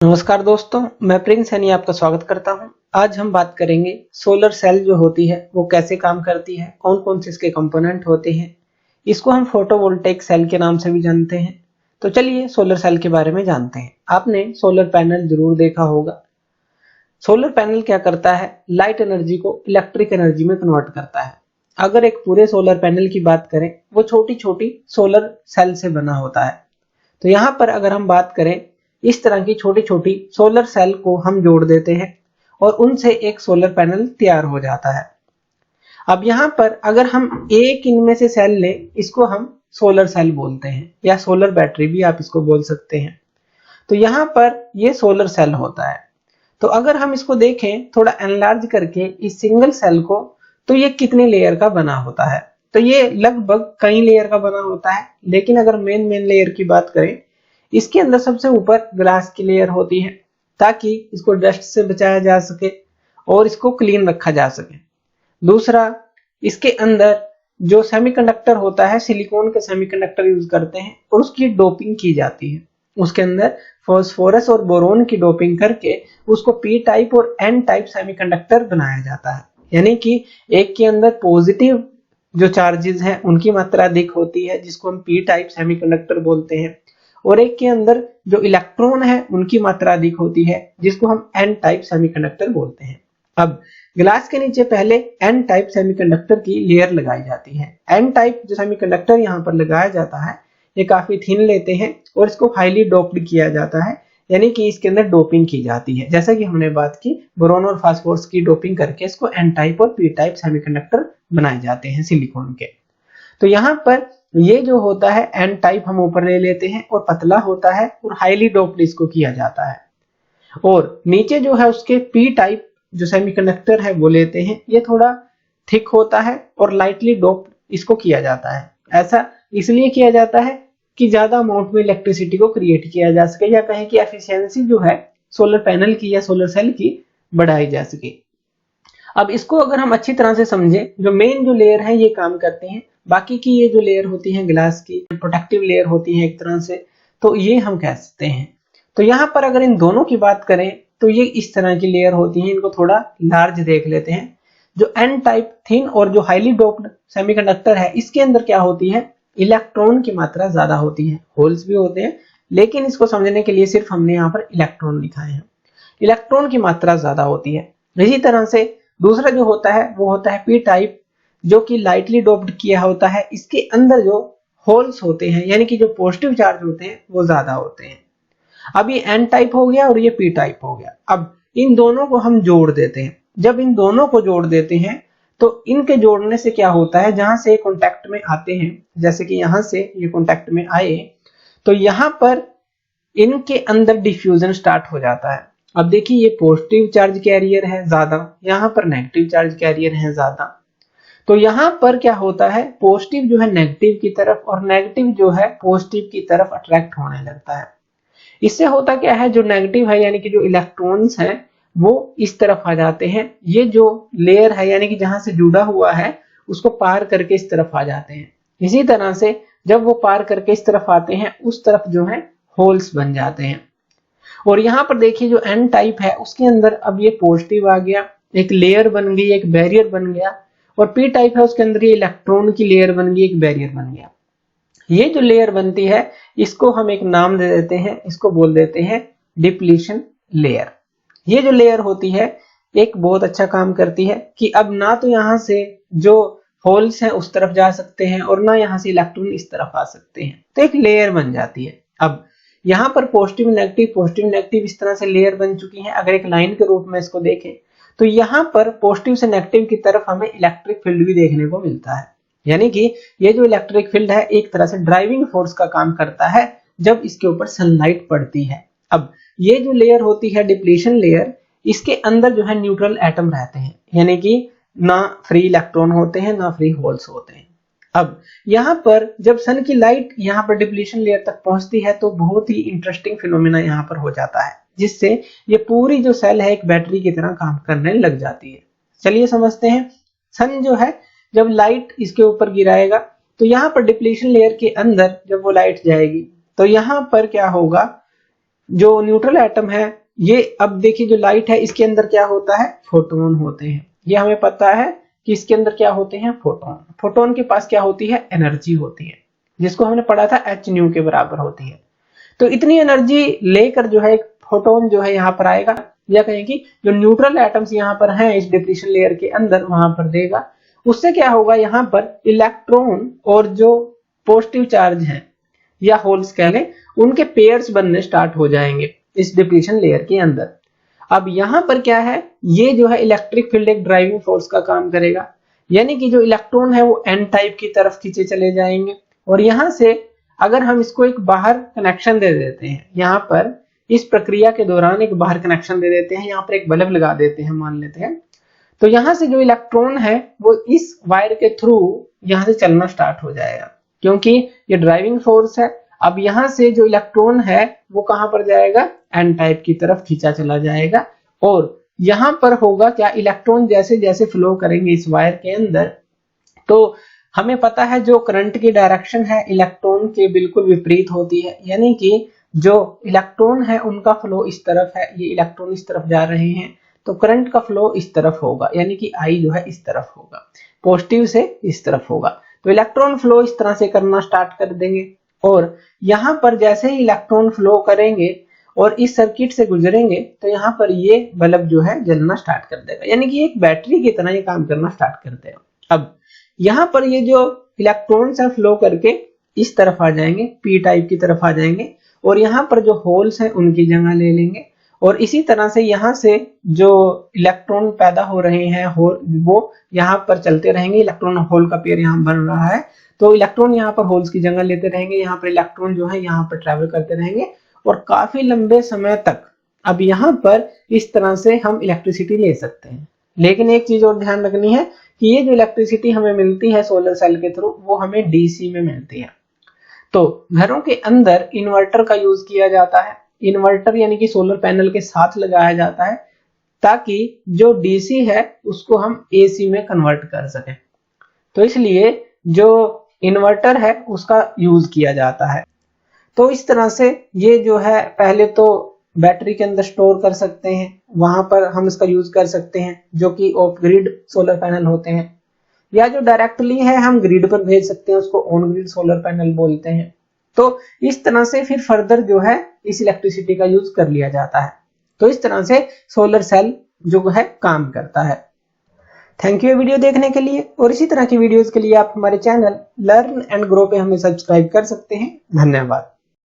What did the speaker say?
नमस्कार दोस्तों, मैं प्रिंस सैनी आपका स्वागत करता हूं। आज हम बात करेंगे सोलर सेल जो होती है वो कैसे काम करती है, कौन कौन से इसके कंपोनेंट होते हैं। इसको हम फोटोवोल्टेइक सेल के नाम से भी जानते हैं। तो चलिए सोलर सेल के बारे में जानते हैं। आपने सोलर पैनल जरूर देखा होगा। सोलर पैनल क्या करता है, लाइट एनर्जी को इलेक्ट्रिक एनर्जी में कन्वर्ट करता है। अगर एक पूरे सोलर पैनल की बात करें, वो छोटी छोटी सोलर सेल से बना होता है। तो यहाँ पर अगर हम बात करें, इस तरह की छोटी छोटी सोलर सेल को हम जोड़ देते हैं और उनसे एक सोलर पैनल तैयार हो जाता है। अब यहाँ पर अगर हम एक इनमें से सेल लें, इसको हम सोलर सेल बोलते हैं या सोलर बैटरी भी आप इसको बोल सकते हैं। तो यहाँ पर ये सोलर सेल होता है। तो अगर हम इसको देखें थोड़ा एनलार्ज करके इस सिंगल सेल को, तो ये कितने लेयर का बना होता है। तो ये लगभग कई लेयर का बना होता है, लेकिन अगर मेन लेयर की बात करें, इसके अंदर सबसे ऊपर ग्लास की लेयर होती है ताकि इसको डस्ट से बचाया जा सके और इसको क्लीन रखा जा सके। दूसरा, इसके अंदर जो सेमीकंडक्टर होता है, सिलिकॉन के सेमीकंडक्टर यूज करते हैं और उसकी डोपिंग की जाती है। उसके अंदर फास्फोरस और बोरोन की डोपिंग करके उसको पी टाइप और एन टाइप सेमीकंडक्टर बनाया जाता है। यानी कि एक के अंदर पॉजिटिव जो चार्जेस हैं उनकी मात्रा अधिक होती है, जिसको हम पी टाइप सेमीकंडक्टर बोलते हैं, और एक के अंदर जो इलेक्ट्रॉन है उनकी मात्रा अधिक होती है, जिसको हम एन टाइप सेमीकंडक्टर बोलते हैं। अब ग्लास के नीचे पहले एन टाइप सेमीकंडक्टर की लेयर लगाई जाती है। एन टाइप जो सेमीकंडक्टर यहाँ पर लगाया जाता है, ये काफी थिन लेते हैं और इसको हाईली डोप्ड किया जाता है, यानी कि इसके अंदर डोपिंग की जाती है। जैसा कि हमने बात की, बोरोन और फास्फोरस की डोपिंग करके इसको एन टाइप और पी टाइप सेमीकंडक्टर बनाए जाते हैं सिलिकॉन के। तो यहाँ पर ये जो होता है एन टाइप हम ऊपर ले लेते हैं और पतला होता है और हाईली डोप्ड इसको किया जाता है। और नीचे जो है उसके पी टाइप जो सेमीकंडक्टर है वो लेते हैं, ये थोड़ा थिक होता है और लाइटली डोप्ड इसको किया जाता है। ऐसा इसलिए किया जाता है कि ज्यादा अमाउंट में इलेक्ट्रिसिटी को क्रिएट किया जा सके, या कहें कि एफिशिएंसी जो है सोलर पैनल की या सोलर सेल की बढ़ाई जा सके। अब इसको अगर हम अच्छी तरह से समझें, जो मेन जो लेयर है ये काम करते हैं, बाकी की ये जो लेयर होती है ग्लास की प्रोटेक्टिव लेयर होती है एक तरह से, तो ये हम कह सकते हैं। तो यहाँ पर अगर इन दोनों की बात करें तो ये इस तरह की लेयर होती है। इनको थोड़ा लार्ज देख लेते हैं। जो एन टाइप थिन और जो हाईली डोप्ड सेमीकंडक्टर है, इसके अंदर क्या होती है, इलेक्ट्रॉन की मात्रा ज्यादा होती है। होल्स भी होते हैं, लेकिन इसको समझने के लिए सिर्फ हमने यहाँ पर इलेक्ट्रॉन लिखा है। इलेक्ट्रॉन की मात्रा ज्यादा होती है। इसी तरह से दूसरा जो होता है वो होता है पी टाइप, जो कि लाइटली डोप्ड किया होता है। इसके अंदर जो होल्स होते हैं, यानी कि जो पॉजिटिव चार्ज होते हैं, वो ज्यादा होते हैं। अब ये एन टाइप हो गया और ये पी टाइप हो गया। अब इन दोनों को हम जोड़ देते हैं। जब इन दोनों को जोड़ देते हैं तो इनके जोड़ने से क्या होता है, जहां से कॉन्टैक्ट में आते हैं, जैसे कि यहां से ये कॉन्टैक्ट में आए, तो यहां पर इनके अंदर डिफ्यूजन स्टार्ट हो जाता है। अब देखिए, ये पॉजिटिव चार्ज कैरियर है ज्यादा, यहाँ पर नेगेटिव चार्ज कैरियर है ज्यादा। तो यहाँ पर क्या होता है, पॉजिटिव जो है नेगेटिव की तरफ और नेगेटिव जो है पॉजिटिव की तरफ अट्रैक्ट होने लगता है। इससे होता क्या है, जो नेगेटिव है यानी कि जो इलेक्ट्रॉन्स हैं वो इस तरफ आ जाते हैं। ये जो लेयर है यानी कि जहां से जुड़ा हुआ है उसको पार करके इस तरफ आ जाते हैं। इसी तरह से जब वो पार करके इस तरफ आते हैं, उस तरफ जो है होल्स बन जाते हैं। और यहाँ पर देखिए, जो एन टाइप है उसके अंदर अब ये पॉजिटिव आ गया, एक लेयर बन गई, एक बैरियर बन गया। और पी टाइप है उसके अंदर ये इलेक्ट्रॉन की लेयर बन गई, एक बैरियर बन गया। ये जो लेयर बनती है इसको हम एक नाम दे देते हैं, इसको बोल देते हैं डिप्लीशन लेयर। ये जो लेयर होती है एक बहुत अच्छा काम करती है कि अब ना तो यहाँ से जो होल्स हैं उस तरफ जा सकते हैं और ना यहाँ से इलेक्ट्रॉन इस तरफ आ सकते हैं। तो एक लेयर बन जाती है। अब यहाँ पर पॉजिटिव नेगेटिव इस तरह से लेयर बन चुकी है। अगर एक लाइन के रूप में इसको देखें तो यहाँ पर पॉजिटिव से नेगेटिव की तरफ हमें इलेक्ट्रिक फील्ड भी देखने को मिलता है। यानी कि ये जो इलेक्ट्रिक फील्ड है एक तरह से ड्राइविंग फोर्स का काम करता है जब इसके ऊपर सनलाइट पड़ती है। अब ये जो लेयर होती है डिप्लीशन लेयर, इसके अंदर जो है न्यूट्रल एटम रहते हैं, यानी कि ना फ्री इलेक्ट्रॉन होते हैं ना फ्री होल्स होते हैं। अब यहाँ पर जब सन की लाइट यहाँ पर डिप्लीशन लेयर तक पहुंचती है तो बहुत ही इंटरेस्टिंग फिनोमेना यहाँ पर हो जाता है, जिससे ये पूरी जो सेल है एक बैटरी की तरह काम करने लग जाती है। चलिए समझते हैं। सन जो है जब लाइट इसके ऊपर गिराएगा तो यहाँ पर डिप्लीशन लेयर के अंदर जब वो लाइट जाएगी तो यहाँ पर क्या होगा, जो न्यूट्रल एटम है ये, अब देखिए जो लाइट है इसके अंदर क्या होता है, फोटोन होते हैं। ये हमें पता है कि इसके अंदर क्या होते हैं, फोटोन। फोटोन के पास क्या होती है, एनर्जी होती है, जिसको हमने पढ़ा था h न्यू के बराबर होती है। तो इतनी एनर्जी लेकर जो है एक फोटोन जो है यहाँ पर आएगा, या कहें कि जो न्यूट्रल एटम्स यहाँ पर हैं इस डिप्लीशन लेयर के अंदर वहां पर देगा। उससे क्या होगा, यहाँ पर इलेक्ट्रॉन और जो पॉजिटिव चार्ज हैं या होल्स कह लें, उनके पेयर्स बनने स्टार्ट हो जाएंगे इस डिप्लीशन लेयर के अंदर। अब यहाँ पर क्या है, ये जो है इलेक्ट्रिक फील्ड एक ड्राइविंग फोर्स का काम करेगा, यानी कि जो इलेक्ट्रॉन है वो एन टाइप की तरफ खींचे चले जाएंगे। और यहाँ से अगर हम इसको एक बाहर कनेक्शन दे देते हैं, यहाँ पर इस प्रक्रिया के दौरान एक बाहर कनेक्शन दे देते हैं, यहाँ पर एक बल्ब लगा देते हैं मान लेते हैं, तो यहाँ से जो इलेक्ट्रॉन है वो इस वायर के थ्रू यहाँ से चलना स्टार्ट हो जाएगा, क्योंकि ये ड्राइविंग फोर्स है। अब यहाँ से जो इलेक्ट्रॉन है वो कहां पर जाएगा, एन टाइप की तरफ खींचा चला जाएगा। और यहाँ पर होगा क्या, इलेक्ट्रॉन जैसे जैसे फ्लो करेंगे इस वायर के अंदर, तो हमें पता है जो करंट की डायरेक्शन है इलेक्ट्रॉन के बिल्कुल विपरीत होती है, यानी कि जो इलेक्ट्रॉन है उनका फ्लो इस तरफ है, ये इलेक्ट्रॉन इस तरफ जा रहे हैं, तो करंट का फ्लो इस तरफ होगा, यानी कि आई जो है इस तरफ होगा, पॉजिटिव से इस तरफ होगा। तो इलेक्ट्रॉन फ्लो इस तरह से करना स्टार्ट कर देंगे। और यहाँ पर जैसे ही इलेक्ट्रॉन फ्लो करेंगे और इस सर्किट से गुजरेंगे, तो यहाँ पर ये बल्ब जो है जलना स्टार्ट कर देगा, यानी कि एक बैटरी की तरह ये काम करना स्टार्ट कर देगा। अब यहाँ पर ये जो इलेक्ट्रॉन्स है फ्लो करके इस तरफ आ जाएंगे, पी टाइप की तरफ आ जाएंगे, और यहाँ पर जो होल्स हैं उनकी जगह ले लेंगे। और इसी तरह से यहाँ से जो इलेक्ट्रॉन पैदा हो रहे हैं वो यहाँ पर चलते रहेंगे, इलेक्ट्रॉन होल का पेयर यहाँ बन रहा है, तो इलेक्ट्रॉन यहाँ पर होल्स की जगह लेते रहेंगे, यहाँ पर इलेक्ट्रॉन जो है यहाँ पर ट्रैवल करते रहेंगे और काफी लंबे समय तक। अब यहाँ पर इस तरह से हम इलेक्ट्रिसिटी ले सकते हैं। लेकिन एक चीज और ध्यान रखनी है कि ये जो इलेक्ट्रिसिटी हमें मिलती है सोलर सेल के थ्रू, वो हमें डीसी में मिलती है। तो घरों के अंदर इन्वर्टर का यूज किया जाता है, इन्वर्टर यानी कि सोलर पैनल के साथ लगाया जाता है, ताकि जो डीसी है उसको हम एसी में कन्वर्ट कर सकें। तो इसलिए जो इन्वर्टर है उसका यूज किया जाता है। तो इस तरह से ये जो है पहले तो बैटरी के अंदर स्टोर कर सकते हैं, वहां पर हम इसका यूज कर सकते हैं, जो कि ऑफ ग्रिड सोलर पैनल होते हैं, या जो डायरेक्टली है हम ग्रिड पर भेज सकते हैं, उसको ऑन ग्रिड सोलर पैनल बोलते हैं। तो इस तरह से फिर फर्दर जो है इस इलेक्ट्रिसिटी का यूज कर लिया जाता है। तो इस तरह से सोलर सेल जो है काम करता है। थैंक यू वीडियो देखने के लिए, और इसी तरह की वीडियोस के लिए आप हमारे चैनल लर्न एंड ग्रो पे हमें सब्सक्राइब कर सकते हैं। धन्यवाद।